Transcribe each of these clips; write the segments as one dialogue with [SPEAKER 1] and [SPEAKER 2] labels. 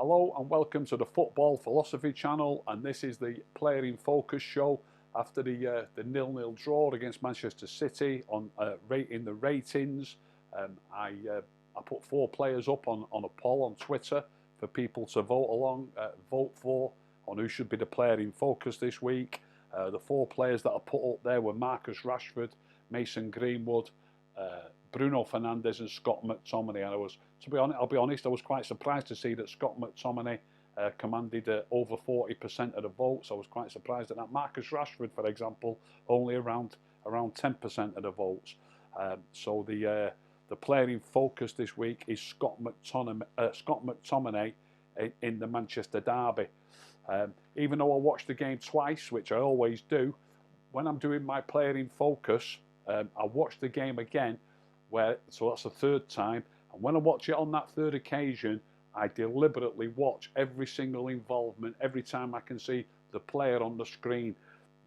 [SPEAKER 1] Hello and welcome to the Football Philosophy channel, and this is the Player in Focus show after the 0-0 draw against Manchester City on rating the ratings. I put 4 players up on a poll on Twitter for people to vote for on who should be the player in focus this week. The 4 players that I put up there were Marcus Rashford, Mason Greenwood, Bruno Fernandes and Scott McTominay. And I'll be honest, I was quite surprised to see that Scott McTominay commanded over 40% of the votes. I was quite surprised at that. Marcus Rashford, for example, only around 10% of the votes. So the player in focus this week is Scott McTominay in the Manchester derby. Even though I watched the game twice, which I always do, when I'm doing my player in focus, I watch the game again. So that's the 3rd time, and when I watch it on that 3rd occasion, I deliberately watch every single involvement, every time I can see the player on the screen.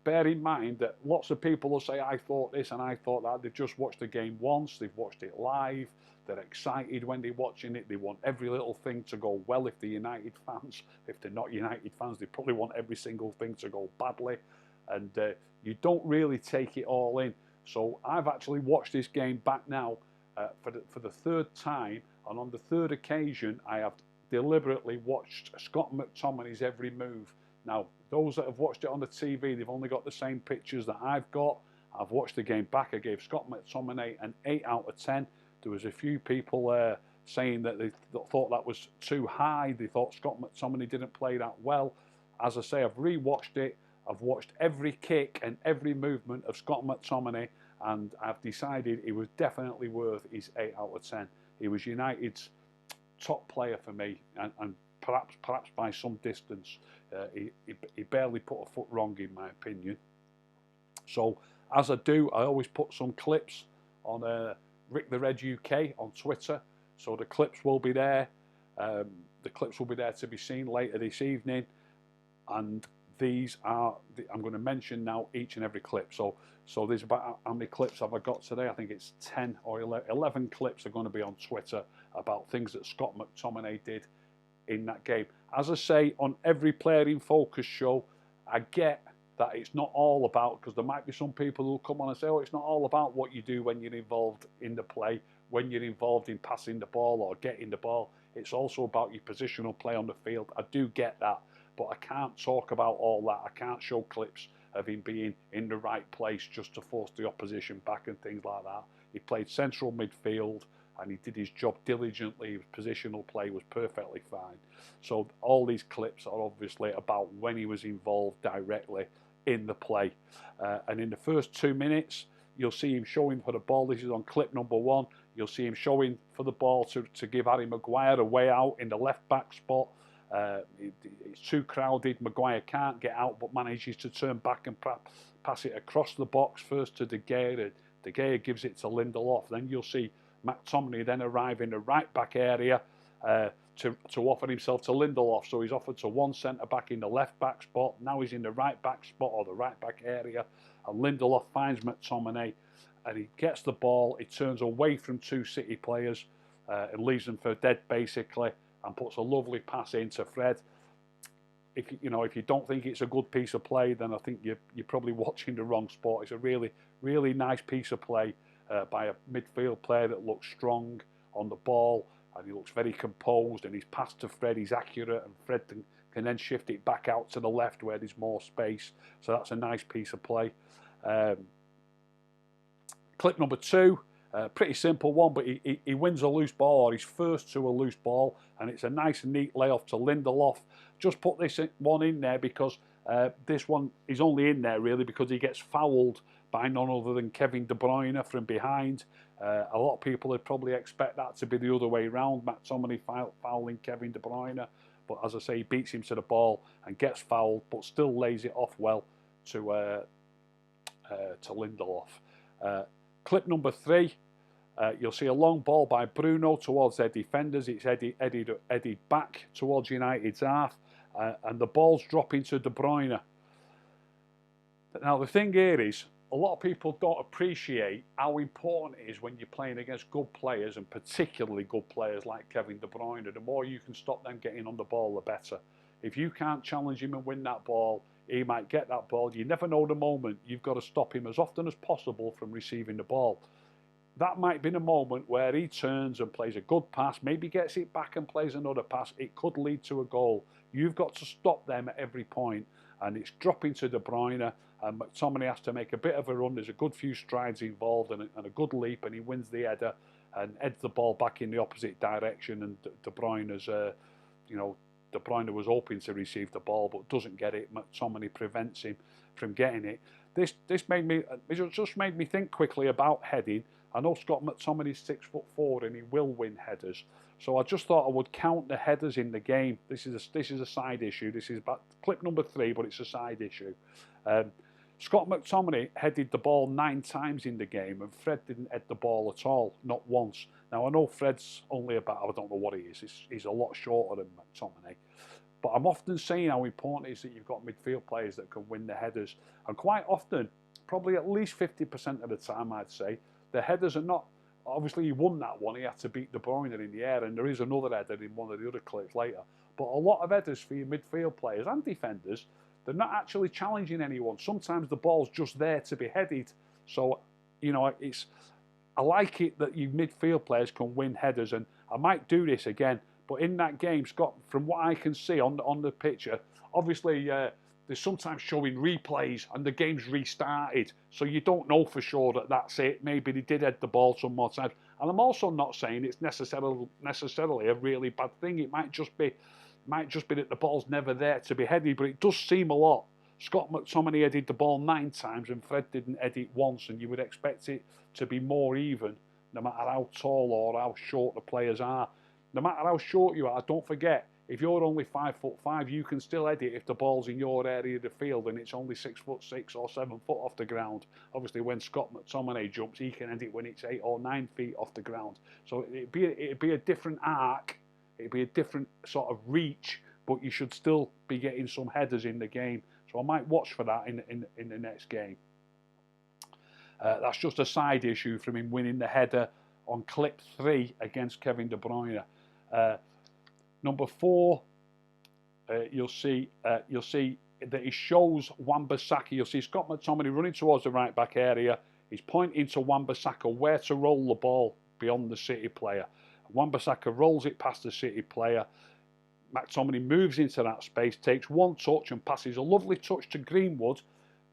[SPEAKER 1] Bear in mind that lots of people will say, I thought this and I thought that. They've just watched the game once, they've watched it live, they're excited when they're watching it, they want every little thing to go well if they're United fans. If they're not United fans, they probably want every single thing to go badly, and you don't really take it all in. So I've actually watched this game back now for the 3rd time, and on the 3rd occasion I have deliberately watched Scott McTominay's every move. Now, those that have watched it on the TV, they've only got the same pictures that I've got. I've watched the game back. I gave Scott McTominay an 8 out of 10. There was a few people saying that they thought that was too high. They thought Scott McTominay didn't play that well. As I say, I've re-watched it. I've watched every kick and every movement of Scott McTominay, and I've decided he was definitely worth his 8 out of 10. He was United's top player for me, and perhaps by some distance. He barely put a foot wrong, in my opinion. So, as I do, I always put some clips on Rick the Red UK on Twitter. So the clips will be there. The clips will be there to be seen later this evening, and these are, I'm going to mention now each and every clip. So there's about, how many clips have I got today? I think it's 10 or 11 clips are going to be on Twitter about things that Scott McTominay did in that game. As I say, on every Player in Focus show, I get that it's not all about, because there might be some people who come on and say, oh, it's not all about what you do when you're involved in the play, when you're involved in passing the ball or getting the ball. It's also about your positional play on the field. I do get that. But I can't talk about all that. I can't show clips of him being in the right place just to force the opposition back and things like that. He played central midfield and he did his job diligently. His positional play was perfectly fine. So all these clips are obviously about when he was involved directly in the play. And in the first 2 minutes, you'll see him showing for the ball. This is on clip number 1. You'll see him showing for the ball to give Harry Maguire a way out in the left back spot. It's too crowded. Maguire can't get out, but manages to turn back and pass it across the box first to De Gea. De Gea gives it to Lindelof. Then you'll see McTominay then arrive in the right back area to offer himself to Lindelof. So he's offered to one centre back in the left back spot. Now he's in the right back spot or the right back area, and Lindelof finds McTominay and he gets the ball. He turns away from 2 City players and leaves them for dead basically, and puts a lovely pass into Fred. If you don't think it's a good piece of play, then I think you're probably watching the wrong sport. It's a really, really nice piece of play by a midfield player that looks strong on the ball, and he looks very composed, and his pass to Fred is accurate, and Fred can then shift it back out to the left where there's more space. So that's a nice piece of play. Clip number 2. Pretty simple one, but he wins a loose ball, or he's first to a loose ball, and it's a nice and neat layoff to Lindelof. Just put this one in there because this one is only in there really because he gets fouled by none other than Kevin De Bruyne from behind. A lot of people would probably expect that to be the other way around, McTominay fouling Kevin De Bruyne, but as I say, he beats him to the ball and gets fouled, but still lays it off well to Lindelof. Clip number 3, you'll see a long ball by Bruno towards their defenders. It's eddied back towards United's half, and the ball's dropping to De Bruyne. Now the thing here is, a lot of people don't appreciate how important it is when you're playing against good players, and particularly good players like Kevin De Bruyne. The more you can stop them getting on the ball, the better. If you can't challenge him and win that ball, he might get that ball. You never know the moment. You've got to stop him as often as possible from receiving the ball. That might be the moment where he turns and plays a good pass, maybe gets it back and plays another pass. It could lead to a goal. You've got to stop them at every point. And it's dropping to De Bruyne, and McTominay has to make a bit of a run. There's a good few strides involved and a good leap, and he wins the header and heads the ball back in the opposite direction. And De Bruyne's, De Bruyne was hoping to receive the ball but doesn't get it. McTominay prevents him from getting it. It just made me think quickly about heading. I know Scott McTominay's 6'4" and he will win headers. So I just thought I would count the headers in the game. This is a side issue. This is about clip number 3, but it's a side issue. Scott McTominay headed the ball 9 times in the game, and Fred didn't head the ball at all, not once. Now I know Fred's only about, I don't know what he is. He's a lot shorter than McTominay. But I'm often saying how important it is that you've got midfield players that can win the headers. And quite often, probably at least 50% of the time, I'd say, the headers are not. Obviously, he won that one. He had to beat De Bruyne in the air, and there is another header in one of the other clips later. But a lot of headers for your midfield players and defenders, they're not actually challenging anyone. Sometimes the ball's just there to be headed. So, I like it that your midfield players can win headers, and I might do this again. But in that game, Scott, from what I can see on the picture, obviously they're sometimes showing replays and the game's restarted. So you don't know for sure that that's it. Maybe they did head the ball some more times. And I'm also not saying it's necessarily a really bad thing. It might just be that the ball's never there to be headed, but it does seem a lot. Scott McTominay headed the ball 9 times and Fred didn't head it once, and you would expect it to be more even, no matter how tall or how short the players are. No matter how short you are, don't forget, if you're only 5'5", you can still head it if the ball's in your area of the field and it's only 6'6" or 7 foot off the ground. Obviously, when Scott McTominay jumps, he can head it when it's 8 or 9 feet off the ground. So it'd be a different arc, it'd be a different sort of reach, but you should still be getting some headers in the game. So I might watch for that in the next game. That's just a side issue from him winning the header on clip 3 against Kevin De Bruyne. Number 4, you'll see that he shows Wan-Bissaka. You'll see Scott McTominay running towards the right back area. He's pointing to Wan-Bissaka where to roll the ball beyond the City player. Wan-Bissaka rolls it past the City player. McTominay moves into that space, takes one touch and passes a lovely touch to Greenwood.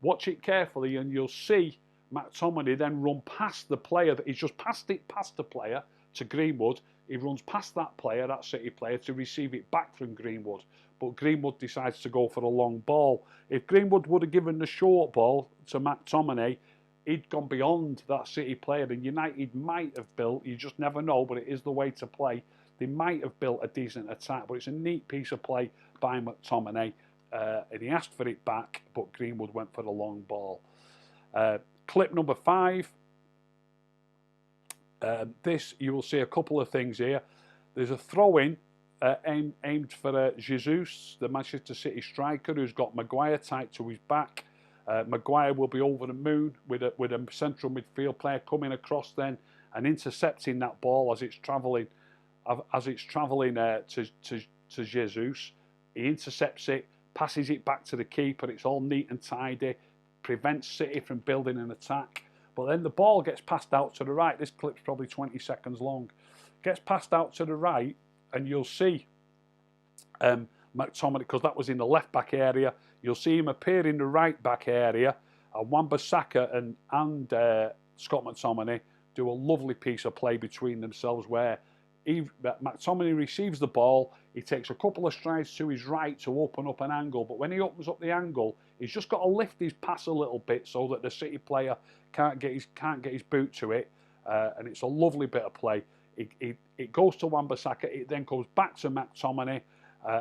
[SPEAKER 1] Watch it carefully and you'll see McTominay then run past the player. He's just passed it past the player to Greenwood. He runs past that player, that City player, to receive it back from Greenwood. But Greenwood decides to go for a long ball. If Greenwood would have given the short ball to McTominay, he'd gone beyond that City player. And United might have built, you just never know, but it is the way to play. They might have built a decent attack, but it's a neat piece of play by McTominay. And he asked for it back, but Greenwood went for the long ball. Clip number 5. This, you will see a couple of things here. There's a throw-in aimed for Jesus, the Manchester City striker, who's got Maguire tied to his back. Maguire will be over the moon with a central midfield player coming across then and intercepting that ball as it's travelling to Jesus. He intercepts it, passes it back to the keeper. It's all neat and tidy, prevents City from building an attack. But then the ball gets passed out to the right. This clip's probably 20 seconds long. Gets passed out to the right, and you'll see McTominay, because that was in the left back area. You'll see him appear in the right back area. And Wan-Bissaka and Scott McTominay do a lovely piece of play between themselves where McTominay receives the ball. He takes a couple of strides to his right to open up an angle. But when he opens up the angle, he's just got to lift his pass a little bit so that the City player can't get his boot to it. And it's a lovely bit of play. It goes to Wan-Bissaka. It then goes back to McTominay.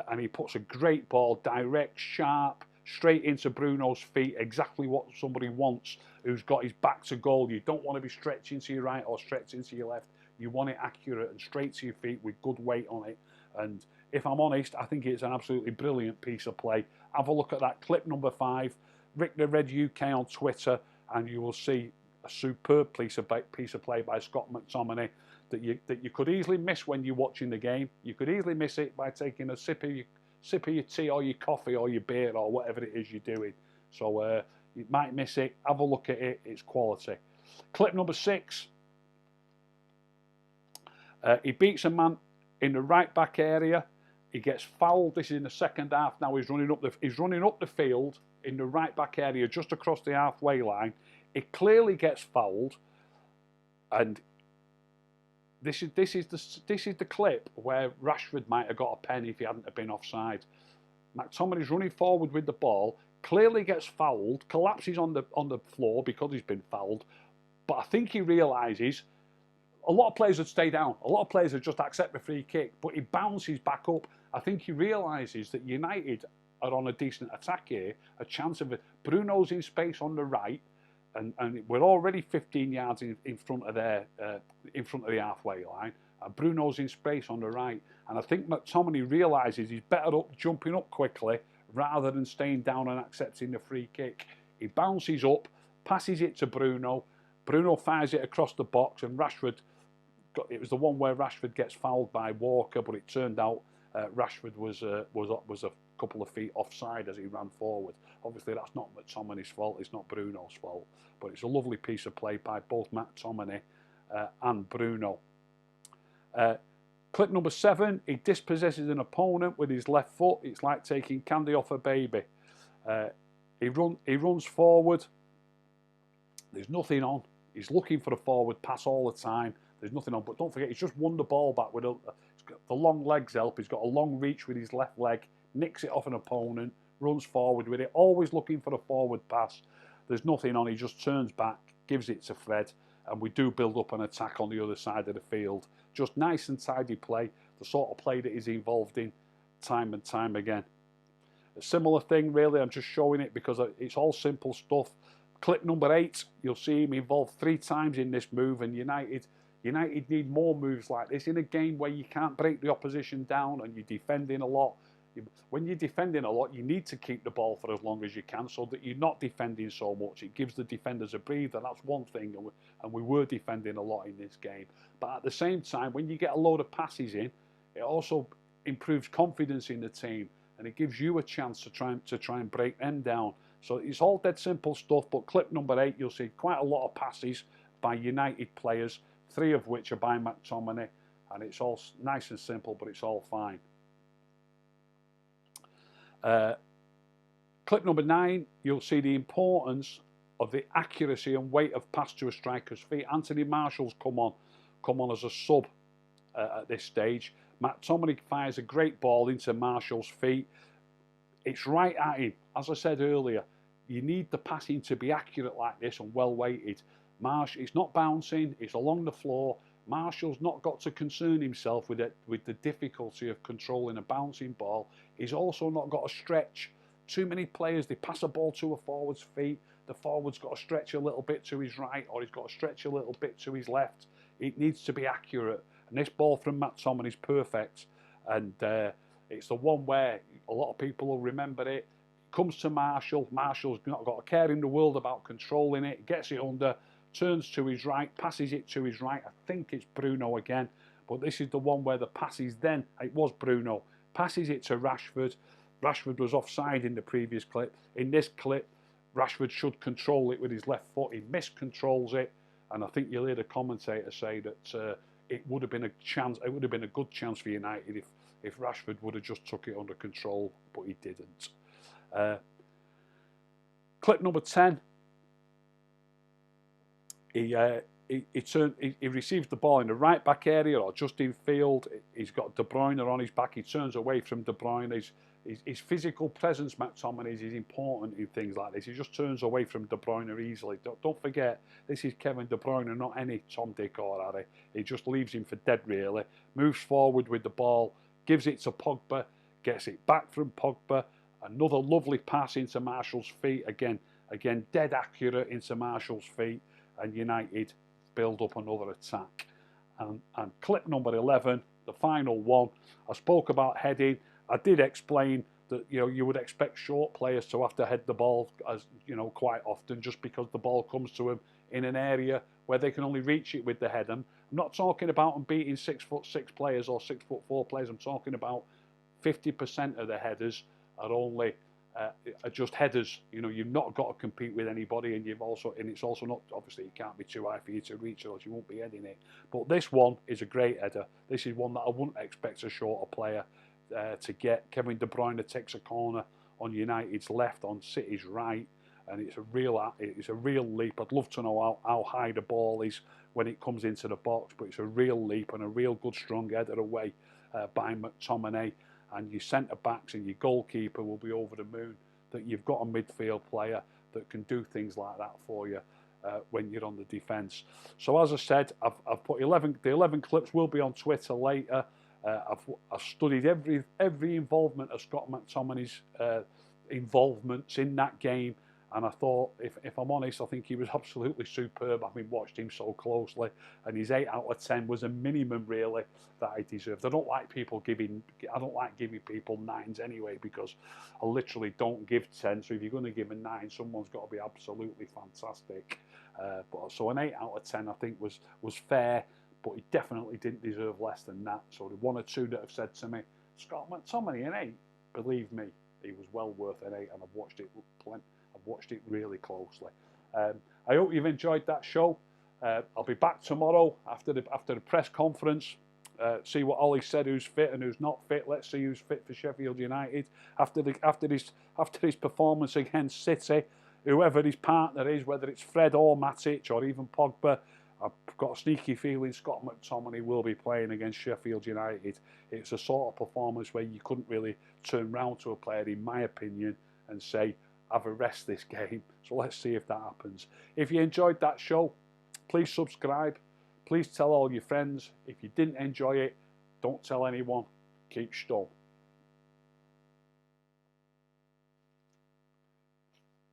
[SPEAKER 1] And he puts a great ball, direct, sharp, straight into Bruno's feet. Exactly what somebody wants who's got his back to goal. You don't want to be stretching to your right or stretching to your left. You want it accurate and straight to your feet with good weight on it. And if I'm honest, I think it's an absolutely brilliant piece of play. Have a look at that clip number 5. Rick the Red UK on Twitter. and you will see a superb piece of play by Scott McTominay that you could easily miss when you're watching the game. You could easily miss it by taking a sip of your tea or your coffee or your beer or whatever it is you're doing. So you might miss it. Have a look at it. It's quality. Clip number 6. He beats a man in the right back area. He gets fouled. This is in the second half. Now he's running up the field in the right back area, just across the halfway line. He clearly gets fouled, and this is the clip where Rashford might have got a pen if he hadn't have been offside. McTominay's running forward with the ball, clearly gets fouled, collapses on the floor because he's been fouled. But I think he realises a lot of players would stay down. A lot of players would just accept the free kick, but he bounces back up. I think he realises that United are on a decent attack here, a chance of it. Bruno's in space on the right, and we're already 15 yards in front of the halfway line. And Bruno's in space on the right, and I think McTominay realises he's better up jumping up quickly rather than staying down and accepting the free kick. He bounces up, passes it to Bruno. Bruno fires it across the box, and Rashford. It was the one where Rashford gets fouled by Walker, but it turned out Rashford was a couple of feet offside as he ran forward. Obviously, that's not McTominay's fault. It's not Bruno's fault, but it's a lovely piece of play by both McTominay and Bruno. Clip number 7. He dispossesses an opponent with his left foot. It's like taking candy off a baby. He runs forward. There's nothing on. He's looking for a forward pass all the time. There's nothing on, but don't forget, he's just won the ball back with he's got the long legs help. He's got a long reach with his left leg, nicks it off an opponent, runs forward with it, always looking for a forward pass. There's nothing on. He just turns back, gives it to Fred, and we do build up an attack on the other side of the field. Just nice and tidy play, the sort of play that he's involved in time and time again. A similar thing, really. I'm just showing it because it's all simple stuff. Clip number 8, you'll see him involved 3 times in this move, and United need more moves like this in a game where you can't break the opposition down and you're defending a lot. When you're defending a lot, you need to keep the ball for as long as you can so that you're not defending so much. It gives the defenders a breather. That's one thing, and we were defending a lot in this game. But at the same time, when you get a load of passes in, it also improves confidence in the team, and it gives you a chance to try and break them down. So it's all dead simple stuff. But clip number 8, you'll see quite a lot of passes by United players, 3 of which are by McTominay, and it's all nice and simple, but it's all fine. Clip number 9, you'll see the importance of the accuracy and weight of pass to a striker's feet. Anthony Martial's come on as a sub at this stage. McTominay fires a great ball into Martial's feet. It's right at him. As I said earlier, you need the passing to be accurate like this and well weighted. It's not bouncing, it's along the floor. Martial's not got to concern himself with the difficulty of controlling a bouncing ball. He's also not got to stretch. Too many players, they pass a ball to a forward's feet. The forward's got to stretch a little bit to his right, or he's got to stretch a little bit to his left. It needs to be accurate. And this ball from McTominay is perfect. And it's the one where a lot of people will remember it. Comes to Martial. Martial's not got a care in the world about controlling it. Gets it under. Turns to his right, passes it to his right. I think it's Bruno again, but this is the one where the passes then, it was Bruno, passes it to Rashford. Rashford was offside in the previous clip. In this clip, Rashford should control it with his left foot. He miscontrols it, and I think you'll hear the commentator say that it would have been a chance. It would have been a good chance for United if Rashford would have just took it under control, but he didn't. Clip number 10. He receives the ball in the right back area or just in field. He's got De Bruyne on his back. He turns away from De Bruyne. His physical presence, McTominay, is important in things like this. He just turns away from De Bruyne easily. Don't forget, this is Kevin De Bruyne, not any Tom, Dick or Harry. He just leaves him for dead, really. Moves forward with the ball, gives it to Pogba, gets it back from Pogba. Another lovely pass into Martial's feet. Again, dead accurate into Martial's feet. And United build up another attack. And clip number 11, the final one. I spoke about heading. I did explain that you would expect short players to have to head the ball, as quite often, just because the ball comes to them in an area where they can only reach it with the head. I'm not talking about them beating 6'6" players or 6'4" players. I'm talking about 50% of the headers are only are just headers. You've not got to compete with anybody, and it's also not, obviously it can't be too high for you to reach, or else you won't be heading it. But this one is a great header. This is one that I wouldn't expect a shorter player to get. Kevin De Bruyne takes a corner on United's left, on City's right, and it's a real leap. I'd love to know how high the ball is when it comes into the box, but it's a real leap and a real good strong header away by McTominay. And your centre backs and your goalkeeper will be over the moon that you've got a midfield player that can do things like that for you when you're on the defence. So as I said, I've put the 11 clips will be on Twitter later. I've studied every involvement of Scott McTominay's involvements in that game, and I thought, if I'm honest, I think he was absolutely superb. Having watched him so closely, and his 8 out of 10 was a minimum really that he deserved. I don't like giving people 9s anyway, because I literally don't give 10. So if you're going to give a 9, someone's got to be absolutely fantastic. So an 8 out of 10 I think was fair, but he definitely didn't deserve less than that. So the 1 or 2 that have said to me, Scott McTominay an 8, believe me, he was well worth an 8, and I've watched it really closely. I hope you've enjoyed that show. I'll be back tomorrow after the press conference. See what Ollie said, who's fit and who's not fit. Let's see who's fit for Sheffield United after his performance against City. Whoever his partner is, whether it's Fred or Matic or even Pogba, I've got a sneaky feeling Scott McTominay will be playing against Sheffield United. It's a sort of performance where you couldn't really turn round to a player, in my opinion, and say, have a rest this game. So let's see if that happens. If you enjoyed that show, please subscribe. Please tell all your friends. If you didn't enjoy it, don't tell anyone. Keep stum.